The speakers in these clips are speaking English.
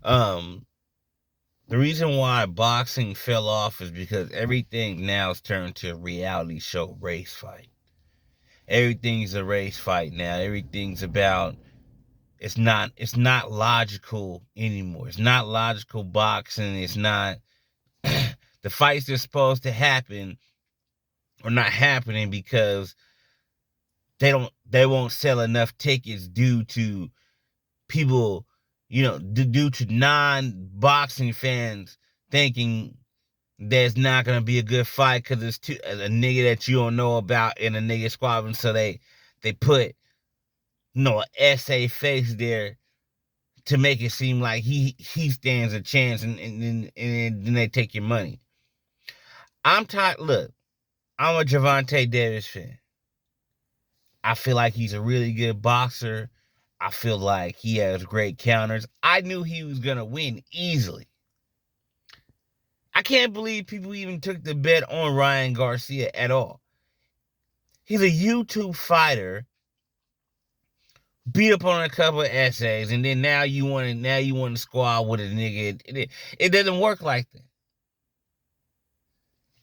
Um, the reason why boxing fell off is because everything now is turned to a reality show race fight. Everything's a race fight now. Everything's about it's not logical anymore. It's not logical boxing. It's not the fights that's supposed to happen are not happening because they won't sell enough tickets due to people, due to non-boxing fans thinking there's not gonna be a good fight because it's a nigga that you don't know about in a nigga squad, and so they put an SA face there to make it seem like he stands a chance, and then they take your money. I'm tired. Look, I'm a Gervonta Davis fan. I feel like he's a really good boxer. I feel like he has great counters. I knew he was gonna win easily. I can't believe people even took the bet on Ryan Garcia at all. He's a YouTube fighter, beat up on a couple of essays, and then now you want to squad with a nigga. It doesn't work like that.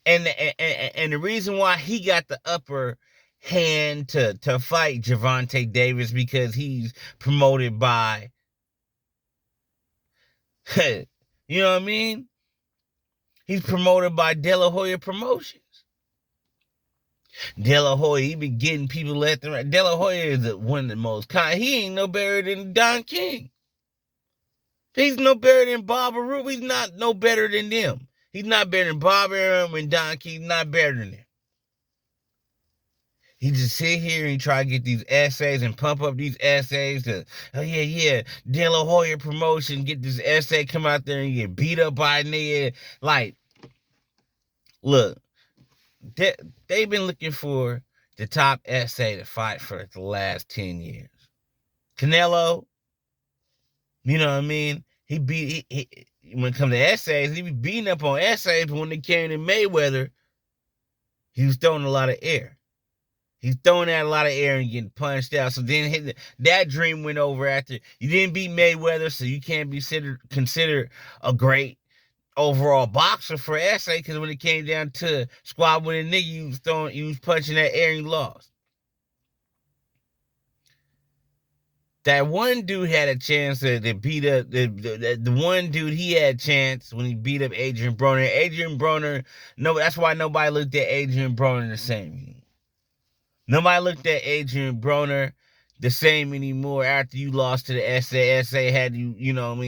And the reason why he got the upper hand to fight Gervonta Davis because he's promoted by, you know what I mean? He's promoted by De La Hoya Promotions. De La Hoya, he been getting people left and right. De La Hoya is one of the most kind. He ain't no better than Don King. He's no better than Bob Arum. He's not no better than them. He's not better than Bob Arum and Don King. He's not better than them. He just sit here and try to get these essays and pump up these essays to, De La Hoya Promotion, get this essay, come out there and get beat up by a nigga. Like, look, they've been looking for the top essay to fight for the last 10 years. Canelo, you know what I mean? When it comes to essays, he be beating up on essays, but when they came to Mayweather, he was throwing a lot of air. He's throwing out a lot of air and getting punched out. So then that dream went over after you didn't beat Mayweather, so you can't be considered a great overall boxer for essay, because when it came down to squad with a nigga, you was punching that air and you lost. That one dude had a chance to beat up the one dude. He had a chance when he beat up Adrian Broner. Adrian Broner, no, that's why nobody looked at Adrian Broner the same. Nobody looked at Adrian Broner the same anymore after you lost to the SA. SA had you,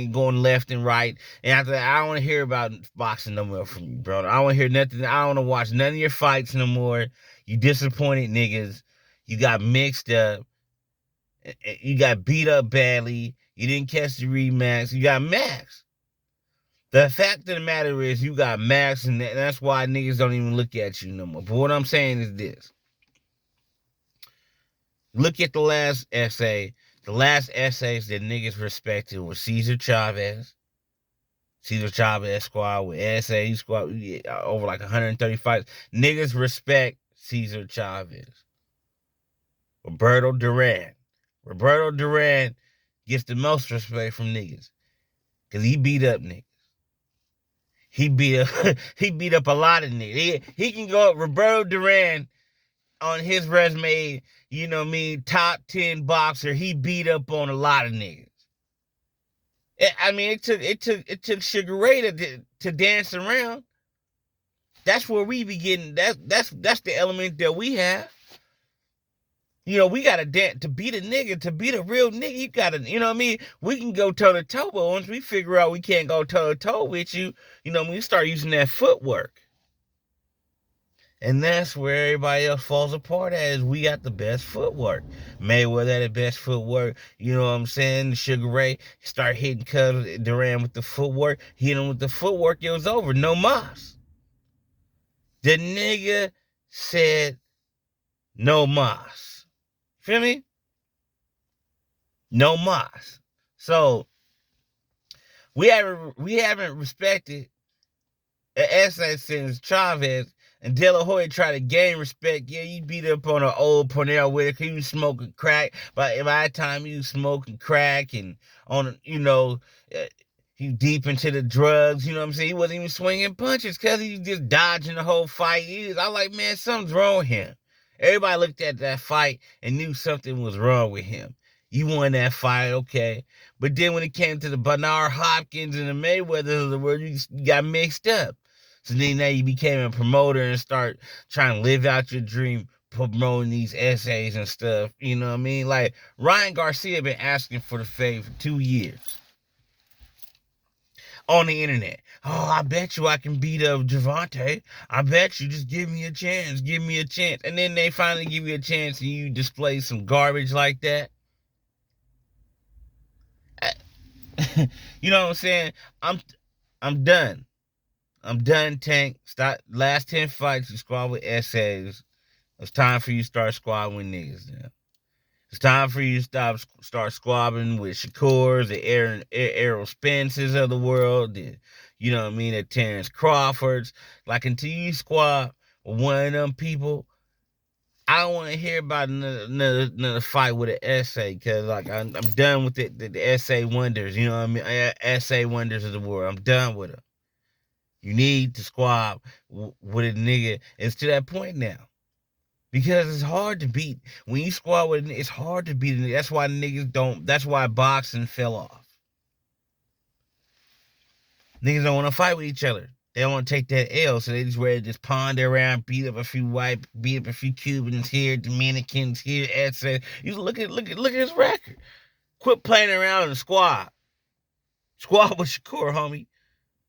going left and right. And after that, I don't want to hear about boxing no more from you, bro. I don't want to hear nothing. I don't want to watch none of your fights no more. You disappointed niggas. You got mixed up. You got beat up badly. You didn't catch the rematch. You got maxed. The fact of the matter is you got maxed, and that's why niggas don't even look at you no more. But what I'm saying is this. Look at the last essay. The last essays that niggas respected were Cesar Chavez squad with SA squad over like 130 fights. Niggas respect Cesar Chavez. Roberto Duran gets the most respect from niggas because he beat up niggas. He beat up a lot of niggas. He can go up Roberto Duran on his resume, top 10 boxer. He beat up on a lot of niggas. It took Sugar Ray to dance around. That's where we be getting. That's the element that we have. We gotta dance to beat a nigga, to beat a real nigga. You gotta, we can go toe to toe, but once we figure out we can't go toe to toe with you, we start using that footwork. And that's where everybody else falls apart at, is we got the best footwork. Mayweather had the best footwork. You know what I'm saying? Sugar Ray start hitting Duran with the footwork. Hit him with the footwork. It was over. No mas. The nigga said no mas. Feel me? No mas. So we haven't respected an essay since Chavez. And De La Hoya tried to gain respect. Yeah, you beat up on an old Pernell Whitaker. He was smoking crack. By that time, he was smoking crack and He deep into the drugs, you know what I'm saying? He wasn't even swinging punches because he was just dodging the whole fight. I like, man, something's wrong with him. Everybody looked at that fight and knew something was wrong with him. You won that fight, okay. But then when it came to the Bernard Hopkins and the Mayweathers of the world, you got mixed up. So then now you became a promoter and start trying to live out your dream, promoting these essays and stuff. You know what I mean? Like, Ryan Garcia been asking for the favor for 2 years on the internet. Oh, I bet you I can beat up Javante. I bet you, just give me a chance. Give me a chance. And then they finally give you a chance and you display some garbage like that. You know what I'm saying? I'm done. I'm done, Tank. Stop. Last 10 fights, you squad with essays. It's time for you to start squabbling with niggas now. It's time for you to start squabbling with Shakurs, the Errol Spences of the world, you know what I mean, the Terrence Crawfords. Like, until you squab with one of them people, I don't want to hear about another fight with an essay, because, like, I'm done with the essay wonders, you know what I mean? Essay wonders of the world. I'm done with them. You need to squab with a nigga. It's to that point now. Because it's hard to beat. When you squad with it's hard to beat. That's why niggas don't. That's why boxing fell off. Niggas don't want to fight with each other. They don't want to take that L, so they just ready to just ponder around, beat up a few white, beat up a few Cubans here, Dominicans here, etc. You look at his record. Quit playing around in the squad. Squad with Shakur, homie.